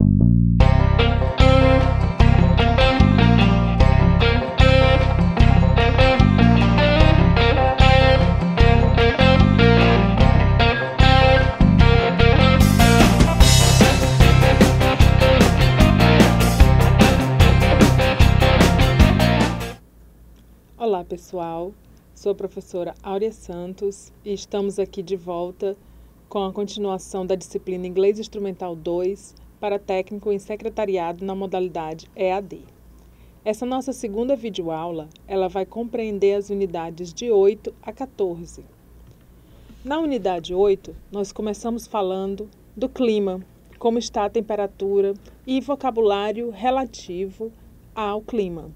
Olá pessoal, sou a professora Áurea Santos e estamos aqui de volta com a continuação da disciplina Inglês Instrumental 2 para técnico em secretariado na modalidade EAD. Essa nossa segunda videoaula, ela vai compreender as unidades de 8 a 14. Na unidade 8, nós começamos falando do clima, como está a temperatura e vocabulário relativo ao clima.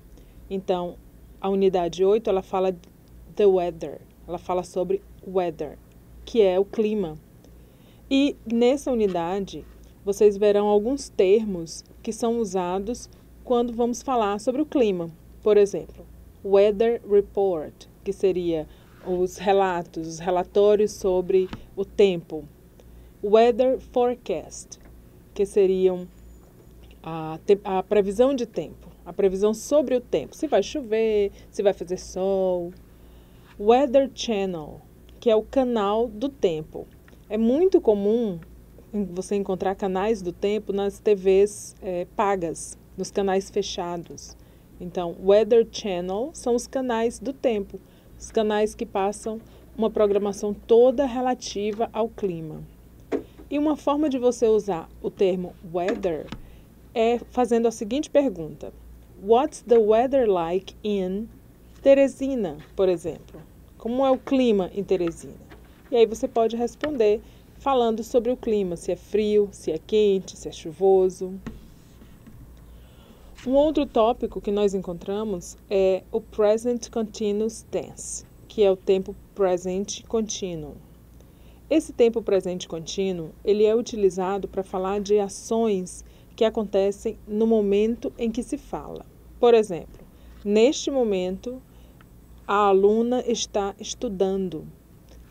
Então, a unidade 8, ela fala the weather, ela fala sobre weather, que é o clima. E nessa unidade, vocês verão alguns termos que são usados quando vamos falar sobre o clima. Por exemplo, weather report, que seria os relatos, os relatórios sobre o tempo. Weather forecast, que seriam a previsão de tempo. A previsão sobre o tempo, se vai chover, se vai fazer sol. Weather Channel, que é o canal do tempo. É muito comum você encontrar canais do tempo nas TVs pagas, nos canais fechados. Então, Weather Channel são os canais do tempo, os canais que passam uma programação toda relativa ao clima. E uma forma de você usar o termo weather é fazendo a seguinte pergunta. What's the weather like in Teresina, por exemplo? Como é o clima em Teresina? E aí você pode responder falando sobre o clima, se é frio, se é quente, se é chuvoso. Um outro tópico que nós encontramos é o Present Continuous Tense, que é o tempo presente contínuo. Esse tempo presente contínuo, ele é utilizado para falar de ações que acontecem no momento em que se fala. Por exemplo, neste momento, a aluna está estudando.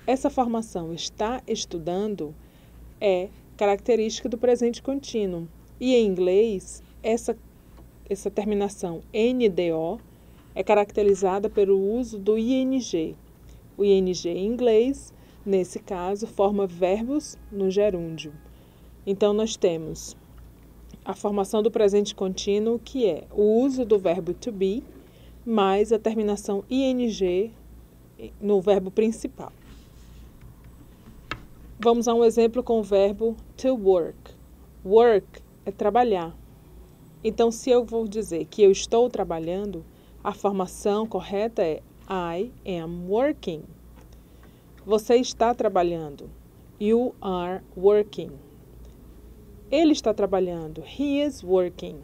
Essa formação está estudando é característica do presente contínuo. E em inglês, essa terminação NDO é caracterizada pelo uso do ING. O ING em inglês, nesse caso, forma verbos no gerúndio. Então, nós temos a formação do presente contínuo, que é o uso do verbo to be, mais a terminação ing no verbo principal. Vamos a um exemplo com o verbo to work. Work é trabalhar. Então, se eu vou dizer que eu estou trabalhando, a formação correta é I am working. Você está trabalhando. You are working. Ele está trabalhando. He is working.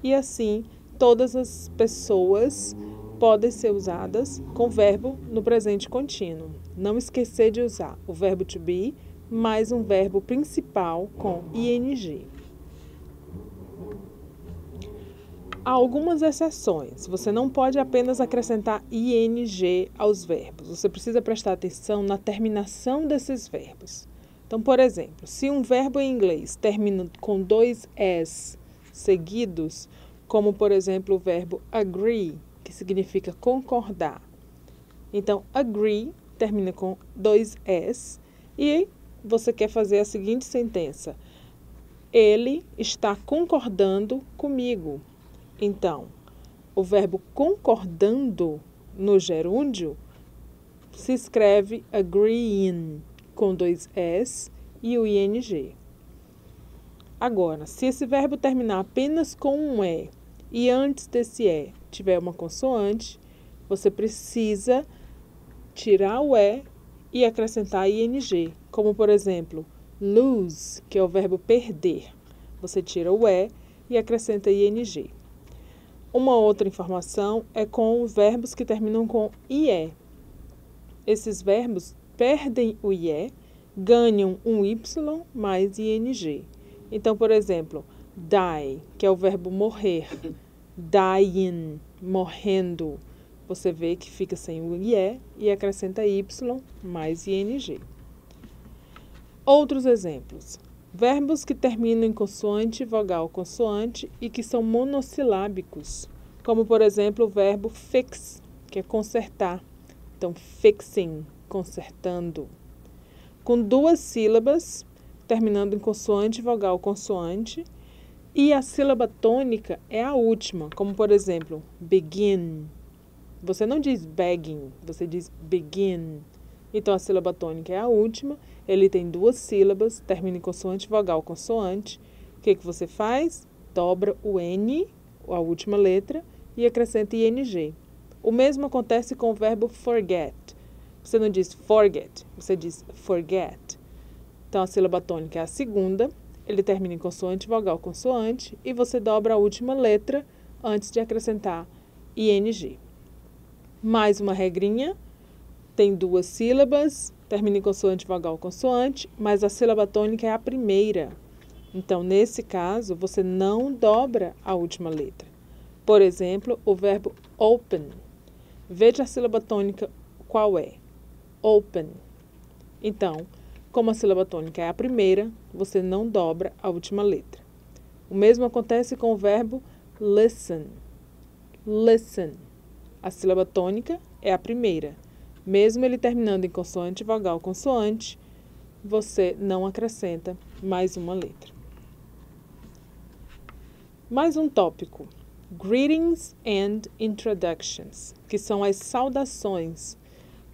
E assim, todas as pessoas podem ser usadas com verbo no presente contínuo. Não esquecer de usar o verbo to be mais um verbo principal com ing. Há algumas exceções. Você não pode apenas acrescentar ing aos verbos. Você precisa prestar atenção na terminação desses verbos. Então, por exemplo, se um verbo em inglês termina com dois s seguidos, como, por exemplo, o verbo agree, que significa concordar. Então, agree termina com dois s e você quer fazer a seguinte sentença. Ele está concordando comigo. Então, o verbo concordando no gerúndio se escreve agreeing, com dois s e o ing. Agora, se esse verbo terminar apenas com um e antes desse tiver uma consoante, você precisa tirar o e acrescentar ing, como por exemplo, lose, que é o verbo perder. Você tira o e acrescenta ing. Uma outra informação é com verbos que terminam com ie. Esses verbos perdem o ie, ganham um y mais ing. Então, por exemplo, die, que é o verbo morrer, dying, morrendo. Você vê que fica sem o ie e acrescenta y mais ing. Outros exemplos. Verbos que terminam em consoante, vogal, consoante e que são monossilábicos, como por exemplo o verbo fix, que é consertar. Então, fixing, consertando. Com duas sílabas, terminando em consoante, vogal, consoante. E a sílaba tônica é a última, como por exemplo, begin. Você não diz begging, você diz begin. Então a sílaba tônica é a última, ele tem duas sílabas, termina em consoante, vogal, consoante. O que você faz? Dobra o N, a última letra, e acrescenta ING. O mesmo acontece com o verbo forget. Você não diz forget, você diz forget. Então a sílaba tônica é a segunda, ele termina em consoante, vogal, consoante, e você dobra a última letra antes de acrescentar ING. Mais uma regrinha, tem duas sílabas, termina em consoante, vogal, consoante, mas a sílaba tônica é a primeira. Então, nesse caso, você não dobra a última letra. Por exemplo, o verbo open. Veja a sílaba tônica qual é. Open. Então, como a sílaba tônica é a primeira, você não dobra a última letra. O mesmo acontece com o verbo listen. Listen. A sílaba tônica é a primeira. Mesmo ele terminando em consoante, vogal, consoante, você não acrescenta mais uma letra. Mais um tópico. Greetings and introductions, que são as saudações.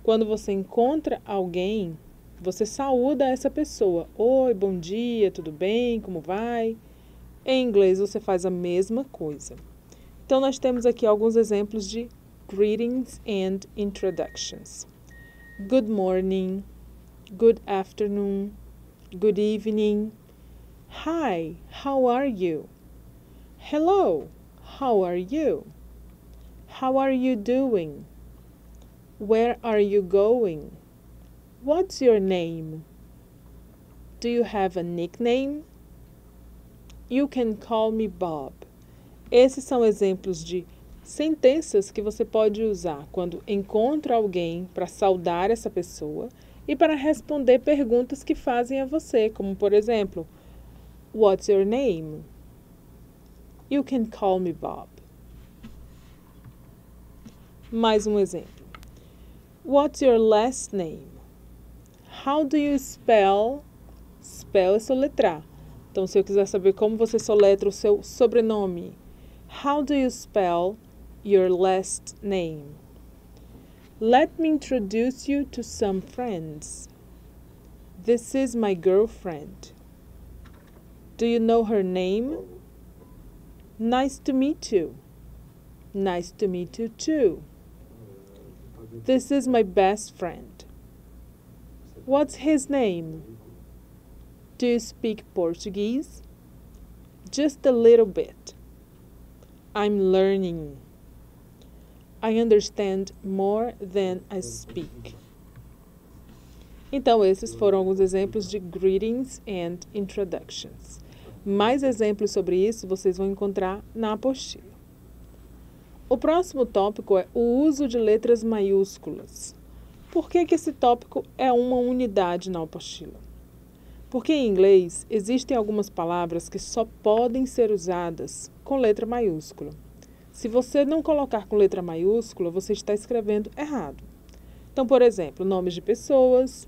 Quando você encontra alguém, você saúda essa pessoa. Oi, bom dia, tudo bem, como vai? Em inglês você faz a mesma coisa. Então nós temos aqui alguns exemplos de greetings and introductions. Good morning, good afternoon, good evening. Hi, how are you? Hello, how are you? How are you doing? Where are you going? What's your name? Do you have a nickname? You can call me Bob. Esses são exemplos de sentenças que você pode usar quando encontra alguém para saudar essa pessoa e para responder perguntas que fazem a você, como por exemplo, What's your name? You can call me Bob. Mais um exemplo. What's your last name? How do you spell? Spell é soletrar. Então, se eu quiser saber como você soletra o seu sobrenome, how do you spell your last name? Let me introduce you to some friends. This is my girlfriend. Do you know her name? Nice to meet you. Nice to meet you too. This is my best friend. What's his name? Do you speak Portuguese? Just a little bit. I'm learning. I understand more than I speak. Então, esses foram alguns exemplos de greetings and introductions. Mais exemplos sobre isso vocês vão encontrar na apostila. O próximo tópico é o uso de letras maiúsculas. Por que esse tópico é uma unidade na apostila? Porque em inglês existem algumas palavras que só podem ser usadas com letra maiúscula. Se você não colocar com letra maiúscula, você está escrevendo errado. Então, por exemplo, nomes de pessoas,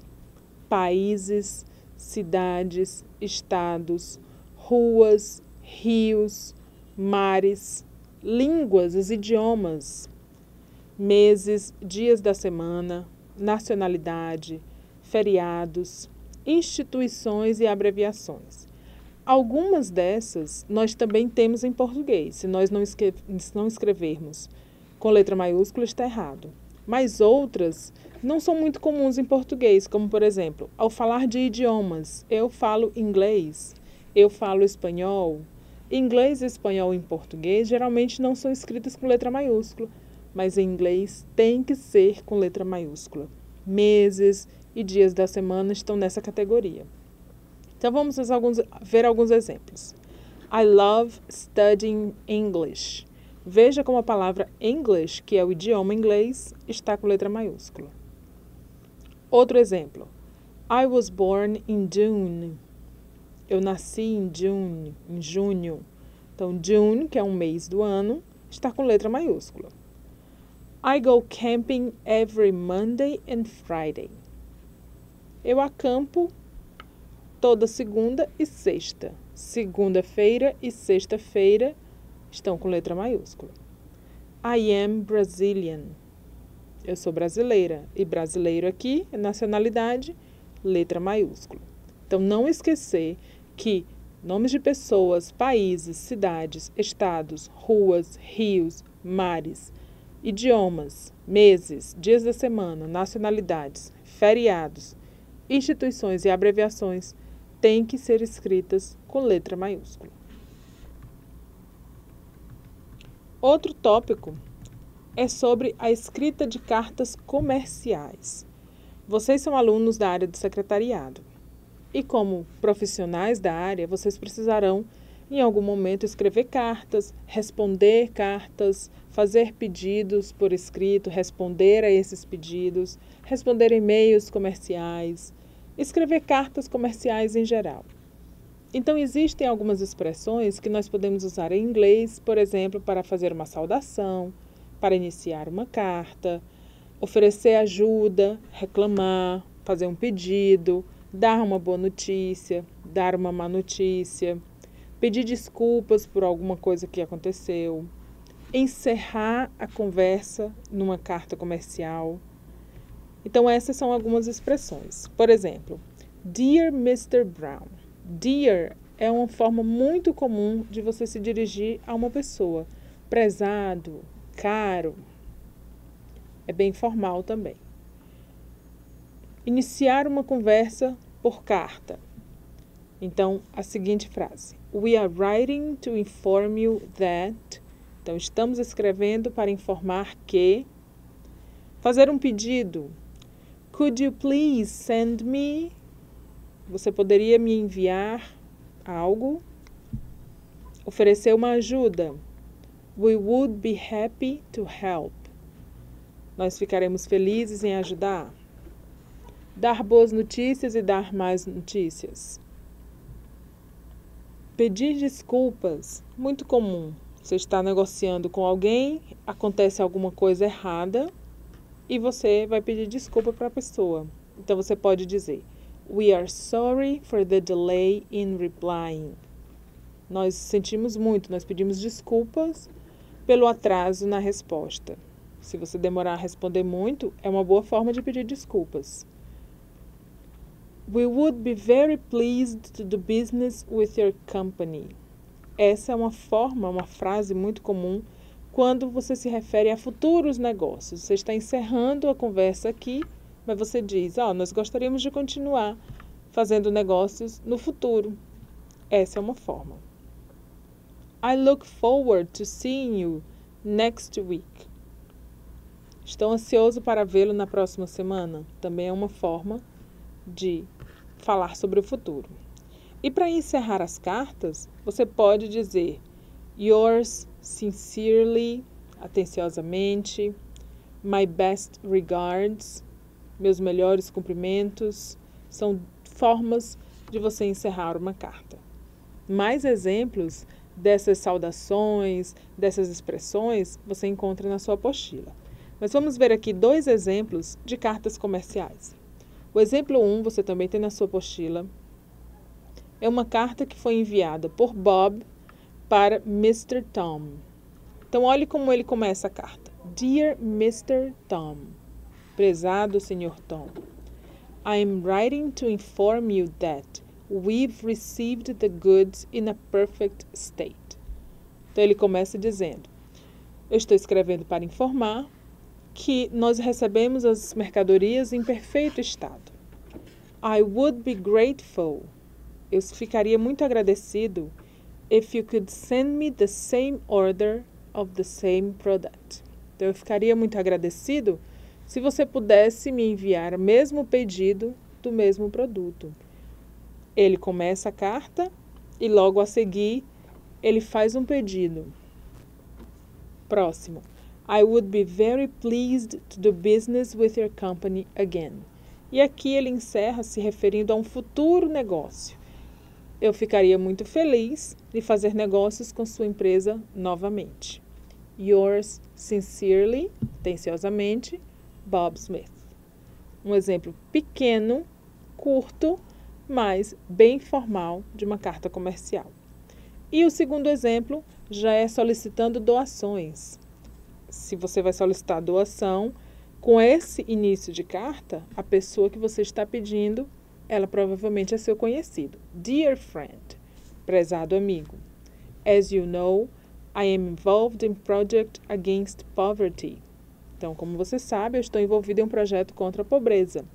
países, cidades, estados, ruas, rios, mares, línguas, os idiomas, meses, dias da semana, nacionalidade, feriados, instituições e abreviações. Algumas dessas nós também temos em português. Se nós não escrevermos com letra maiúscula, está errado. Mas outras não são muito comuns em português, como por exemplo, ao falar de idiomas, eu falo inglês, eu falo espanhol. Inglês e espanhol em português geralmente não são escritas com letra maiúscula, mas em inglês tem que ser com letra maiúscula. Meses e dias da semana estão nessa categoria. Então vamos ver alguns exemplos. I love studying English. Veja como a palavra English, que é o idioma inglês, está com letra maiúscula. Outro exemplo. I was born in June. Eu nasci em junho. Então, June, que é um mês do ano, está com letra maiúscula. I go camping every Monday and Friday. Eu acampo toda segunda e sexta. Segunda-feira e sexta-feira estão com letra maiúscula. I am Brazilian. Eu sou brasileira. E brasileiro aqui, nacionalidade, letra maiúscula. Então, não esquecer que nomes de pessoas, países, cidades, estados, ruas, rios, mares, idiomas, meses, dias da semana, nacionalidades, feriados, instituições e abreviações têm que ser escritas com letra maiúscula. Outro tópico é sobre a escrita de cartas comerciais. Vocês são alunos da área do secretariado e, como profissionais da área, vocês precisarão, em algum momento, escrever cartas, responder cartas, fazer pedidos por escrito, responder a esses pedidos, responder e-mails comerciais, escrever cartas comerciais em geral. Então, existem algumas expressões que nós podemos usar em inglês, por exemplo, para fazer uma saudação, para iniciar uma carta, oferecer ajuda, reclamar, fazer um pedido, dar uma boa notícia, dar uma má notícia, pedir desculpas por alguma coisa que aconteceu, encerrar a conversa numa carta comercial. Então, essas são algumas expressões. Por exemplo, Dear Mr. Brown. Dear é uma forma muito comum de você se dirigir a uma pessoa. Prezado, caro. É bem formal também. Iniciar uma conversa por carta. Então, a seguinte frase. We are writing to inform you that. Então, estamos escrevendo para informar que. Fazer um pedido. Could you please send me? Você poderia me enviar algo? Oferecer uma ajuda. We would be happy to help. Nós ficaremos felizes em ajudar. Dar boas notícias e dar mais notícias. Pedir desculpas. Muito comum. Você está negociando com alguém, acontece alguma coisa errada e você vai pedir desculpa para a pessoa. Então, você pode dizer: We are sorry for the delay in replying. Nós sentimos muito, nós pedimos desculpas pelo atraso na resposta. Se você demorar a responder muito, é uma boa forma de pedir desculpas. We would be very pleased to do business with your company. Essa é uma frase muito comum quando você se refere a futuros negócios. Você está encerrando a conversa aqui, mas você diz, nós gostaríamos de continuar fazendo negócios no futuro. Essa é uma forma. I look forward to seeing you next week. Estou ansioso para vê-lo na próxima semana. Também é uma forma de falar sobre o futuro. E para encerrar as cartas, você pode dizer Yours sincerely, atenciosamente, My best regards, meus melhores cumprimentos. São formas de você encerrar uma carta. Mais exemplos dessas saudações, dessas expressões, você encontra na sua apostila. Mas vamos ver aqui 2 exemplos de cartas comerciais. O exemplo 1, você também tem na sua apostila. É uma carta que foi enviada por Bob para Mr. Tom. Então, olhe como ele começa a carta. Dear Mr. Tom. Prezado Sr. Tom. I am writing to inform you that we've received the goods in a perfect state. Então, ele começa dizendo, eu estou escrevendo para informar que nós recebemos as mercadorias em perfeito estado. I would be grateful. Eu ficaria muito agradecido if you could send me the same order of the same product. Então, eu ficaria muito agradecido se você pudesse me enviar o mesmo pedido do mesmo produto. Ele começa a carta e logo a seguir ele faz um pedido. Próximo. I would be very pleased to do business with your company again. E aqui ele encerra se referindo a um futuro negócio. Eu ficaria muito feliz de fazer negócios com sua empresa novamente. Yours sincerely, atenciosamente, Bob Smith. Um exemplo pequeno, curto, mas bem formal de uma carta comercial. E o segundo exemplo já é solicitando doações. Se você vai solicitar doação, com esse início de carta, a pessoa que você está pedindo, ela provavelmente é seu conhecido. Dear friend, prezado amigo. As you know, I am involved in project against poverty. Então, como você sabe, eu estou envolvido em um projeto contra a pobreza.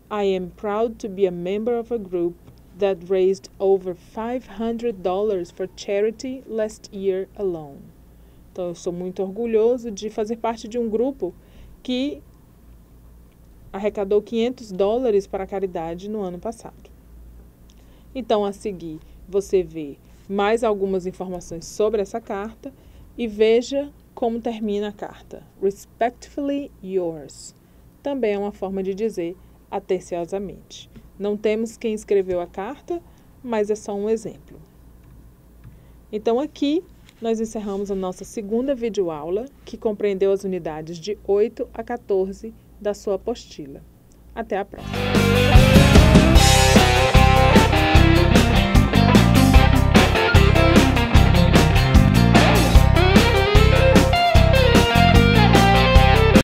I am proud to be a member of a group that raised over $500 for charity last year alone. Então, eu sou muito orgulhoso de fazer parte de um grupo que arrecadou $500 para a caridade no ano passado. Então, a seguir, você vê mais algumas informações sobre essa carta e veja como termina a carta. Respectfully yours. Também é uma forma de dizer atenciosamente. Não temos quem escreveu a carta, mas é só um exemplo. Então, aqui nós encerramos a nossa segunda videoaula, que compreendeu as unidades de 8 a 14 da sua apostila. Até a próxima!